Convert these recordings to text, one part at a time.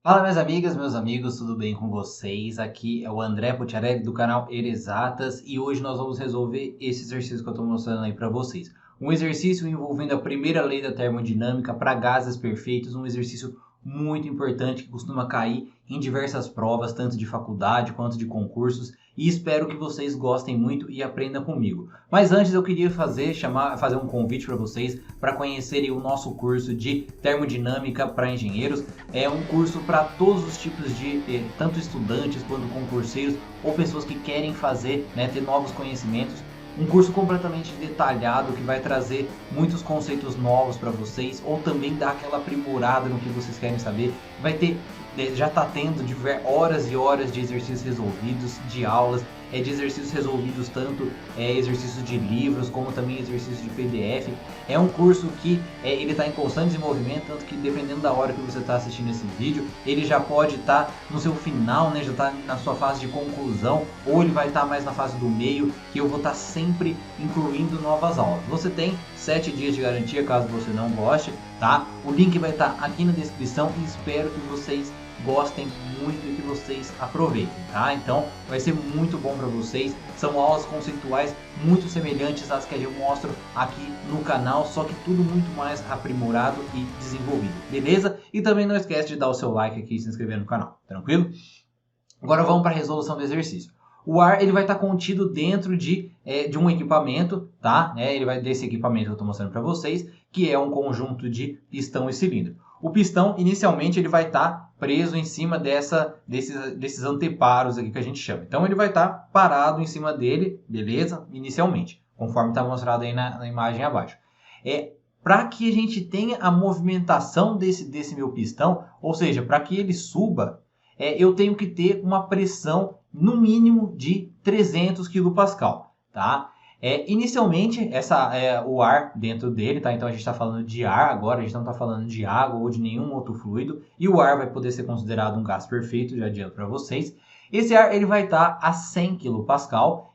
Fala minhas amigas, meus amigos, tudo bem com vocês? Aqui é o André Pucciarelli do canal Exatas e hoje nós vamos resolver esse exercício que eu estou mostrando aí para vocês. Um exercício envolvendo a primeira lei da termodinâmica para gases perfeitos, um exercício muito importante que costuma cair em diversas provas, tanto de faculdade quanto de concursos, e espero que vocês gostem muito e aprendam comigo. Mas antes eu queria fazer um convite para vocês para conhecerem o nosso curso de termodinâmica para engenheiros. É um curso para todos os tipos de, tanto estudantes quanto concurseiros ou pessoas que querem fazer, ter novos conhecimentos. Um curso completamente detalhado que vai trazer muitos conceitos novos para vocês ou também dar aquela aprimorada no que vocês querem saber. Vai ter, já está tendo horas e horas de exercícios resolvidos, de aulas, de exercícios resolvidos tanto exercícios de livros como também exercícios de PDF. É um curso que ele está em constante desenvolvimento, tanto que dependendo da hora que você está assistindo esse vídeo, ele já pode estar no seu final, já está na sua fase de conclusão, ou ele vai estar mais na fase do meio, que eu vou estar sempre incluindo novas aulas. Você tem 7 dias de garantia caso você não goste, tá? O link vai estar aqui na descrição e espero que vocês gostem muito e que vocês aproveitem, tá? Então vai ser muito bom para vocês. São aulas conceituais muito semelhantes às que eu mostro aqui no canal, só que tudo muito mais aprimorado e desenvolvido, beleza? E também não esquece de dar o seu like aqui e se inscrever no canal, tranquilo? Agora vamos para a resolução do exercício. O ar ele vai estar contido dentro de um equipamento, tá? Ele vai desse equipamento que eu estou mostrando para vocês, que é um conjunto de pistão e cilindro. O pistão, inicialmente, ele vai estar preso em cima desses anteparos aqui que a gente chama. Então, ele vai estar parado em cima dele, beleza? Inicialmente, conforme está mostrado aí na imagem abaixo. Para que a gente tenha a movimentação desse meu pistão, ou seja, para que ele suba, eu tenho que ter uma pressão no mínimo de 300 kPa, tá? Inicialmente, o ar dentro dele, tá? Então a gente está falando de ar agora, a gente não está falando de água ou de nenhum outro fluido, e o ar vai poder ser considerado um gás perfeito, já adianto para vocês. Esse ar ele vai estar a 100 kPa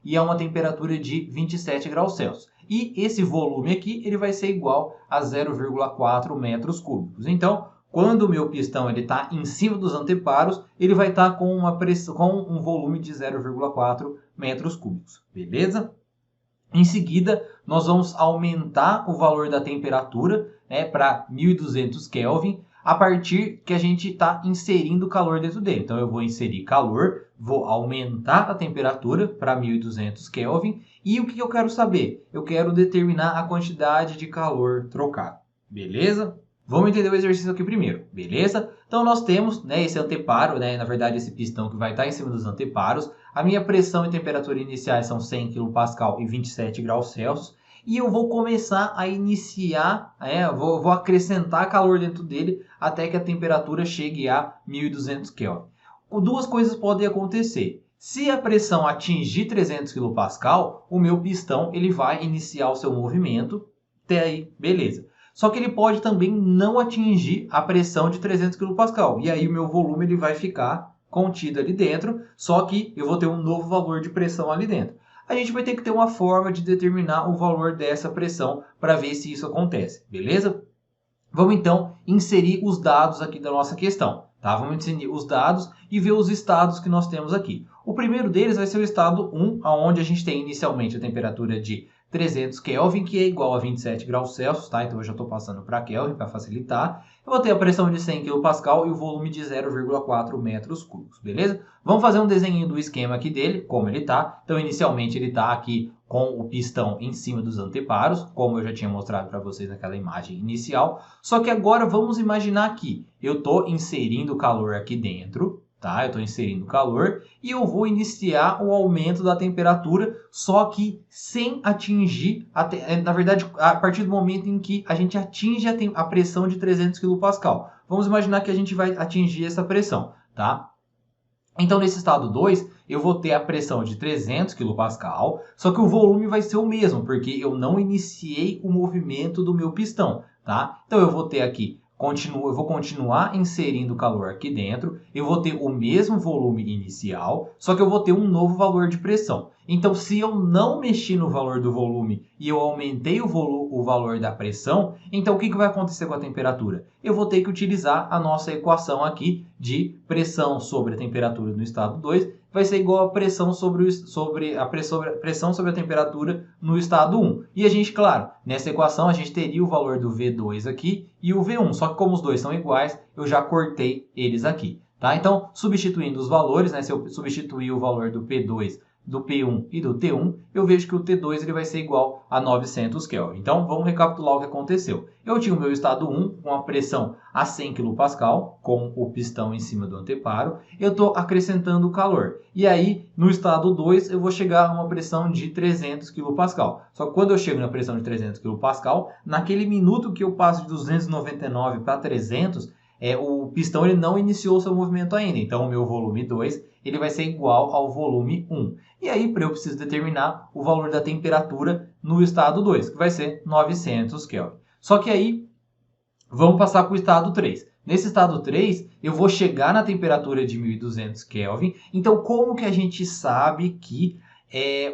e a uma temperatura de 27 graus Celsius. E esse volume aqui ele vai ser igual a 0,4 metros cúbicos. Então, quando o meu pistão está em cima dos anteparos, ele vai estar com um volume de 0,4 metros cúbicos, beleza? Em seguida, nós vamos aumentar o valor da temperatura para 1200 Kelvin, a partir que a gente está inserindo calor dentro dele. Então, eu vou inserir calor, vou aumentar a temperatura para 1200 Kelvin. E o que eu quero saber? Eu quero determinar a quantidade de calor trocado, beleza? Vamos entender o exercício aqui primeiro, beleza? Então, nós temos esse anteparo, na verdade, esse pistão que vai estar em cima dos anteparos. A minha pressão e temperatura iniciais são 100 kPa e 27 graus Celsius. E eu vou começar a iniciar, vou acrescentar calor dentro dele até que a temperatura chegue a 1200 Kelvin. Duas coisas podem acontecer. Se a pressão atingir 300 kPa, o meu pistão ele vai iniciar o seu movimento. Até aí, beleza. Só que ele pode também não atingir a pressão de 300 kPa. E aí o meu volume ele vai ficar contido ali dentro, só que eu vou ter um novo valor de pressão ali dentro. A gente vai ter que ter uma forma de determinar o valor dessa pressão para ver se isso acontece, beleza? Vamos então inserir os dados aqui da nossa questão, tá? Vamos inserir os dados e ver os estados que nós temos aqui. O primeiro deles vai ser o estado 1, onde a gente tem inicialmente a temperatura de 300 Kelvin, que é igual a 27 graus Celsius, tá? Então eu já estou passando para Kelvin para facilitar. Eu vou ter a pressão de 100 kPa e o volume de 0,4 metros cúbicos, beleza? Vamos fazer um desenho do esquema aqui dele, como ele está. Então inicialmente ele está aqui com o pistão em cima dos anteparos, como eu já tinha mostrado para vocês naquela imagem inicial. Só que agora vamos imaginar que eu estou inserindo calor aqui dentro, tá? Eu estou inserindo calor e eu vou iniciar o aumento da temperatura, só que sem atingir, na verdade, a partir do momento em que a gente atinge a pressão de 300 kPa. Vamos imaginar que a gente vai atingir essa pressão, tá? Então, nesse estado 2, eu vou ter a pressão de 300 kPa, só que o volume vai ser o mesmo, porque eu não iniciei o movimento do meu pistão, tá? Então, eu vou ter aqui, eu vou continuar inserindo calor aqui dentro, eu vou ter o mesmo volume inicial, só que eu vou ter um novo valor de pressão. Então, se eu não mexi no valor do volume e eu aumentei o valor da pressão, então o que vai acontecer com a temperatura? Eu vou ter que utilizar a nossa equação aqui de pressão sobre a temperatura no estado 2 vai ser igual a pressão sobre a temperatura no estado 1. E a gente, claro, nessa equação a gente teria o valor do V2 aqui e o V1, só que como os dois são iguais, eu já cortei eles aqui. Tá? Então, substituindo os valores, né, se eu substituir o valor do P2, do P1 e do T1, eu vejo que o T2 ele vai ser igual a 900 Kelvin. Então, vamos recapitular o que aconteceu. Eu tinha o meu estado 1 com a pressão a 100 kPa, com o pistão em cima do anteparo. Eu estou acrescentando calor. E aí, no estado 2, eu vou chegar a uma pressão de 300 kPa. Só que quando eu chego na pressão de 300 kPa, naquele minuto que eu passo de 299 para 300, o pistão ele não iniciou seu movimento ainda. Então, o meu volume 2 ele vai ser igual ao volume 1. E aí, eu preciso determinar o valor da temperatura no estado 2, que vai ser 900 Kelvin. Só que aí, vamos passar para o estado 3. Nesse estado 3, eu vou chegar na temperatura de 1200 Kelvin. Então, como que a gente sabe que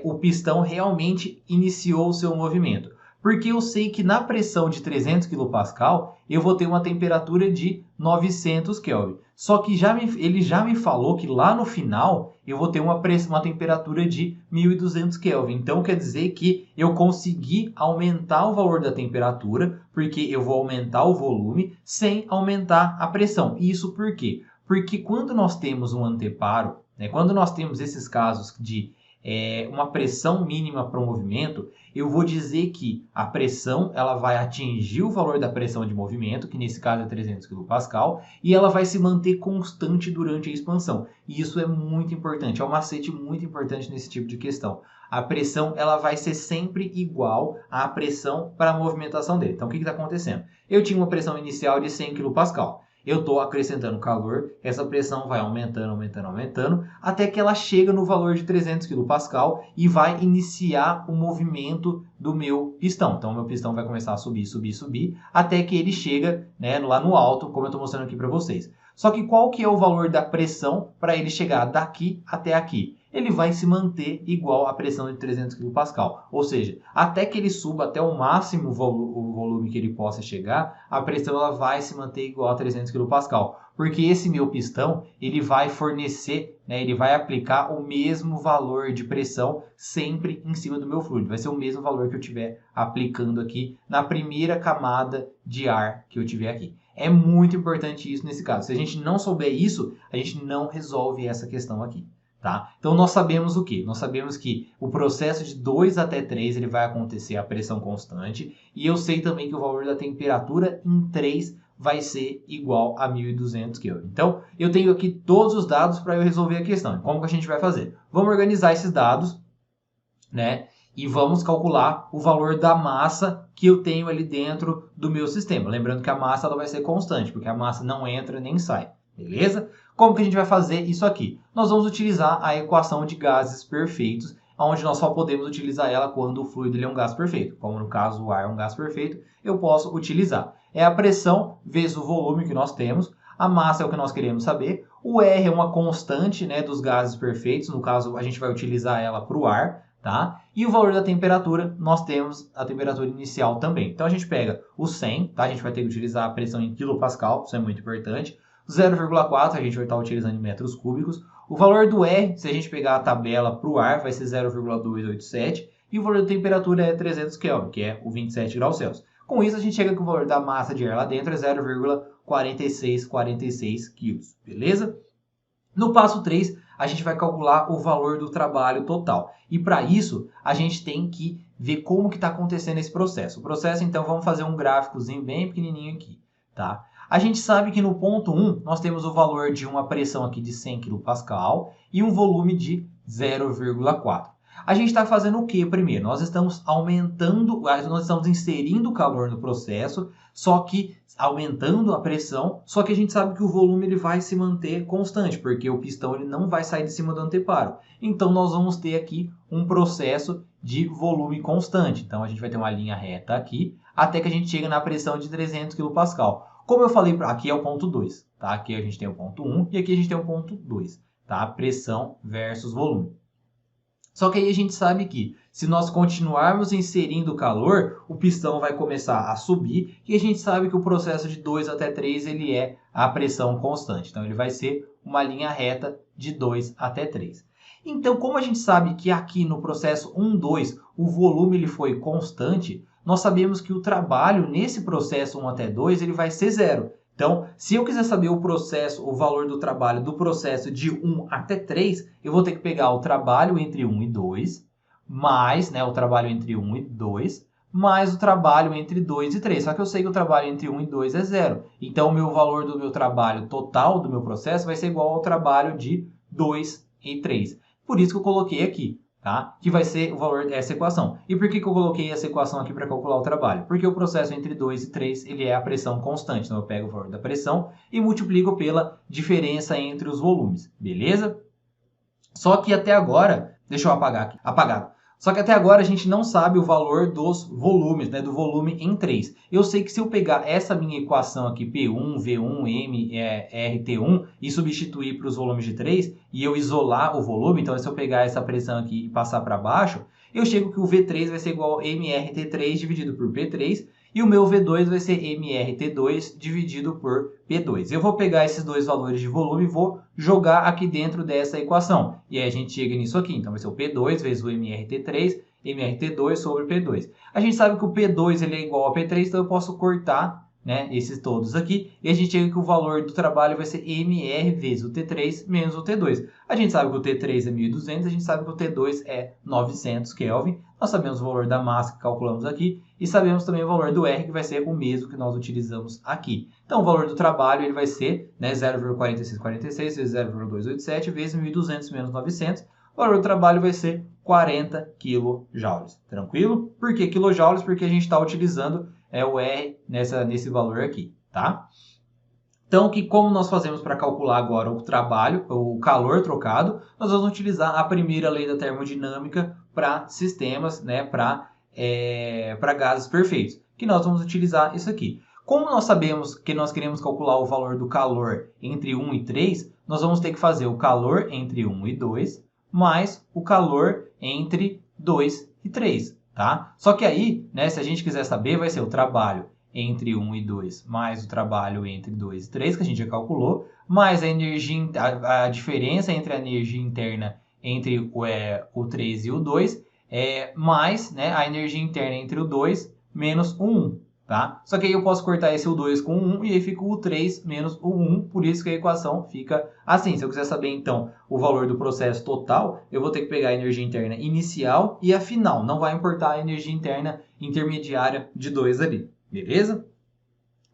o pistão realmente iniciou o seu movimento? Porque eu sei que na pressão de 300 kPa, eu vou ter uma temperatura de 900 Kelvin. Só que ele já me falou que lá no final eu vou ter uma temperatura de 1200 Kelvin. Então quer dizer que eu consegui aumentar o valor da temperatura, porque eu vou aumentar o volume sem aumentar a pressão. Isso por quê? Porque quando nós temos um anteparo, né, quando nós temos esses casos de uma pressão mínima para o movimento, eu vou dizer que a pressão ela vai atingir o valor da pressão de movimento, que nesse caso é 300 kPa, e ela vai se manter constante durante a expansão. E isso é muito importante, é um macete muito importante nesse tipo de questão. A pressão ela vai ser sempre igual à pressão para a movimentação dele. Então, o que está acontecendo? Eu tinha uma pressão inicial de 100 kPa. Eu estou acrescentando calor, essa pressão vai aumentando, aumentando, aumentando, até que ela chega no valor de 300 kPa e vai iniciar o movimento do meu pistão. Então, o meu pistão vai começar a subir, subir, subir, até que ele chega, né, lá no alto, como eu estou mostrando aqui para vocês. Só que qual que é o valor da pressão para ele chegar daqui até aqui? Ele vai se manter igual à pressão de 300 kPa. Ou seja, até que ele suba até o máximo o volume que ele possa chegar, a pressão ela vai se manter igual a 300 kPa. Porque esse meu pistão, ele vai fornecer, né, ele vai aplicar o mesmo valor de pressão sempre em cima do meu fluido. Vai ser o mesmo valor que eu estiver aplicando aqui na primeira camada de ar que eu tiver aqui. É muito importante isso nesse caso. Se a gente não souber isso, a gente não resolve essa questão aqui. Tá? Então, nós sabemos o quê? Nós sabemos que o processo de 2 até 3 ele vai acontecer a pressão constante. E eu sei também que o valor da temperatura em 3 vai ser igual a 1200 Kelvin. Então, eu tenho aqui todos os dados para eu resolver a questão. Como que a gente vai fazer? Vamos organizar esses dados, né? E vamos calcular o valor da massa que eu tenho ali dentro do meu sistema. Lembrando que a massa ela vai ser constante, porque a massa não entra nem sai. Beleza? Como que a gente vai fazer isso aqui? Nós vamos utilizar a equação de gases perfeitos, onde nós só podemos utilizar ela quando o fluido ele é um gás perfeito. Como no caso o ar é um gás perfeito, eu posso utilizar. É a pressão vezes o volume que nós temos. A massa é o que nós queremos saber. O R é uma constante, né, dos gases perfeitos. No caso, a gente vai utilizar ela para o ar. Tá? E o valor da temperatura, nós temos a temperatura inicial também. Então, a gente pega o 100, tá? A gente vai ter que utilizar a pressão em kPa, isso é muito importante. 0,4 a gente vai estar utilizando em metros cúbicos. O valor do R, se a gente pegar a tabela para o ar, vai ser 0,287. E o valor da temperatura é 300 Kelvin, que é o 27 graus Celsius. Com isso, a gente chega que o valor da massa de ar lá dentro é 0,4646 kg, beleza? No passo 3, a gente vai calcular o valor do trabalho total. E para isso, a gente tem que ver como que está acontecendo esse processo. O processo, então, vamos fazer um gráficozinho bem pequenininho aqui, tá? A gente sabe que no ponto 1, nós temos o valor de uma pressão aqui de 100 kPa e um volume de 0,4. A gente está fazendo o que primeiro? Nós estamos nós estamos inserindo calor no processo, só que aumentando a pressão, só que a gente sabe que o volume ele vai se manter constante, porque o pistão ele não vai sair de cima do anteparo. Então, nós vamos ter aqui um processo de volume constante. Então, a gente vai ter uma linha reta aqui, até que a gente chega na pressão de 300 kPa. Como eu falei, aqui é o ponto 2, tá? Aqui a gente tem o ponto 1 e aqui a gente tem o ponto 2, tá? Pressão versus volume. Só que aí a gente sabe que se nós continuarmos inserindo calor, o pistão vai começar a subir e a gente sabe que o processo de 2 até 3 ele é a pressão constante. Então ele vai ser uma linha reta de 2 até 3. Então, como a gente sabe que aqui no processo 1, 2 o volume ele foi constante, nós sabemos que o trabalho nesse processo 1 até 2 ele vai ser zero. Então, se eu quiser saber o processo, o valor do trabalho do processo de 1 até 3, eu vou ter que pegar o trabalho entre 1 e 2, mais, né, o trabalho entre 1 e 2, mais o trabalho entre 2 e 3. Só que eu sei que o trabalho entre 1 e 2 é zero. Então, o meu valor do meu trabalho total do meu processo vai ser igual ao trabalho de 2 e 3. Por isso que eu coloquei aqui, tá? Que vai ser o valor dessa equação. E por que eu coloquei essa equação aqui para calcular o trabalho? Porque o processo entre 2 e 3 ele é a pressão constante. Então, eu pego o valor da pressão e multiplico pela diferença entre os volumes, beleza? Só que até agora, deixa eu apagar aqui, apagado. Só que até agora a gente não sabe o valor dos volumes, né, do volume em 3. Eu sei que se eu pegar essa minha equação aqui, P1, V1, M, RT1, e substituir para os volumes de 3, e eu isolar o volume, então se eu pegar essa pressão aqui e passar para baixo, eu chego que o V3 vai ser igual a MRT3 dividido por P3, e o meu V2 vai ser MRT2 dividido por P2. Eu vou pegar esses dois valores de volume e vou jogar aqui dentro dessa equação. E aí a gente chega nisso aqui. Então vai ser o P2 vezes o MRT3, MRT2 sobre P2. A gente sabe que o P2 ele é igual a P3, então eu posso cortar, né, esses todos aqui. E a gente chega que o valor do trabalho vai ser MR vezes o T3 menos o T2. A gente sabe que o T3 é 1.200, a gente sabe que o T2 é 900 Kelvin. Nós sabemos o valor da massa que calculamos aqui e sabemos também o valor do R, que vai ser o mesmo que nós utilizamos aqui. Então, o valor do trabalho ele vai ser, né, 0,4646 vezes 0,287 vezes 1.200 menos 900. O valor do trabalho vai ser 40 kJ. Tranquilo? Por que kJ? Porque a gente está utilizando o R nesse valor aqui, tá? Então, como nós fazemos para calcular agora o trabalho, o calor trocado, nós vamos utilizar a primeira lei da termodinâmica para sistemas, né, para gases perfeitos, que nós vamos utilizar isso aqui. Como nós sabemos que nós queremos calcular o valor do calor entre 1 e 3, nós vamos ter que fazer o calor entre 1 e 2, mais o calor entre 2 e 3, tá? Só que aí, né, se a gente quiser saber, vai ser o trabalho entre 1 e 2, mais o trabalho entre 2 e 3, que a gente já calculou, mais a energia, a diferença entre a energia interna entre o 3 e o 2, mais, né, a energia interna entre o 2 menos o 1, tá? Só que aí eu posso cortar esse o 2 com o 1 e aí fica o 3 menos o 1, por isso que a equação fica assim. Se eu quiser saber, então, o valor do processo total, eu vou ter que pegar a energia interna inicial e a final. Não vai importar a energia interna intermediária de 2 ali. Beleza?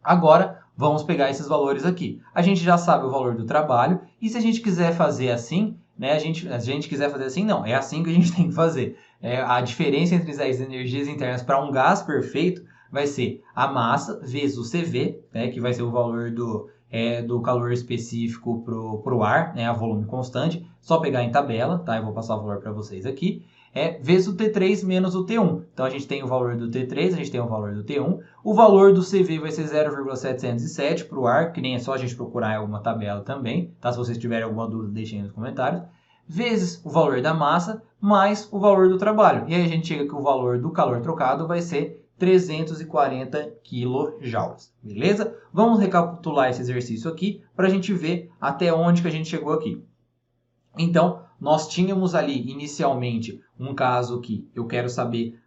Agora, vamos pegar esses valores aqui. A gente já sabe o valor do trabalho. E se a gente quiser fazer assim, né? A gente quiser fazer assim, não. É assim que a gente tem que fazer. A diferença entre as energias internas para um gás perfeito vai ser a massa vezes o CV, né? Que vai ser o valor do calor específico para o ar, né? A volume constante. Só pegar em tabela, tá? Eu vou passar o valor para vocês aqui. Vezes o T3 menos o T1. Então, a gente tem o valor do T3, a gente tem o valor do T1. O valor do CV vai ser 0,707 para o ar, que nem é só a gente procurar em alguma tabela também, tá? Se vocês tiverem alguma dúvida, deixem aí nos comentários. Vezes o valor da massa, mais o valor do trabalho. E aí a gente chega que o valor do calor trocado vai ser 340 kJ, beleza? Vamos recapitular esse exercício aqui para a gente ver até onde que a gente chegou aqui. Então, nós tínhamos ali inicialmente um caso que eu quero saber,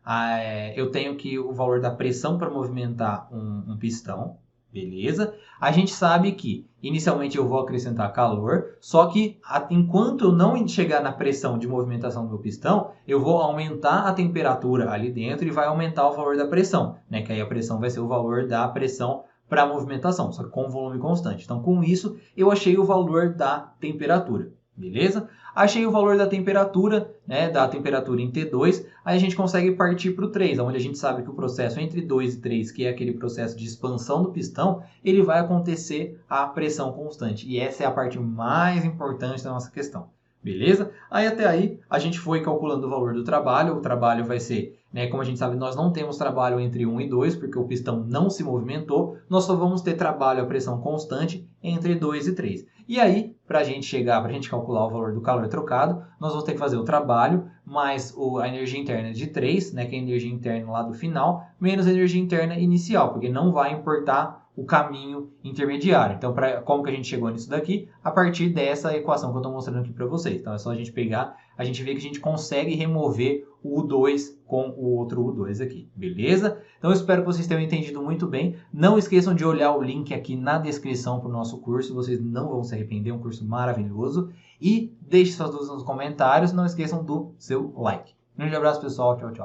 eu tenho que o valor da pressão para movimentar um pistão, beleza? A gente sabe que inicialmente eu vou acrescentar calor, só que enquanto eu não chegar na pressão de movimentação do meu pistão, eu vou aumentar a temperatura ali dentro e vai aumentar o valor da pressão, né? Que aí a pressão vai ser o valor da pressão para a movimentação, só que com volume constante. Então, com isso, eu achei o valor da temperatura. Beleza? Achei o valor da temperatura, né, da temperatura em T2, aí a gente consegue partir para o 3, onde a gente sabe que o processo entre 2 e 3, que é aquele processo de expansão do pistão, ele vai acontecer a pressão constante. E essa é a parte mais importante da nossa questão. Beleza? Aí até aí a gente foi calculando o valor do trabalho, o trabalho vai ser né? Como a gente sabe, nós não temos trabalho entre 1 e 2, porque o pistão não se movimentou, nós só vamos ter trabalho a pressão constante entre 2 e 3. E aí, para a gente calcular o valor do calor trocado, nós vamos ter que fazer o trabalho mais a energia interna de 3, né, que é a energia interna lá do final, menos a energia interna inicial, porque não vai importar o caminho intermediário. Então, como que a gente chegou nisso daqui? A partir dessa equação que eu estou mostrando aqui para vocês. Então, é só a gente pegar, a gente vê que a gente consegue remover o U2 com o outro U2 aqui, beleza? Então, eu espero que vocês tenham entendido muito bem. Não esqueçam de olhar o link aqui na descrição para o nosso curso, vocês não vão se arrepender, é um curso maravilhoso. E deixe suas dúvidas nos comentários, não esqueçam do seu like. Um grande abraço, pessoal. Tchau, tchau.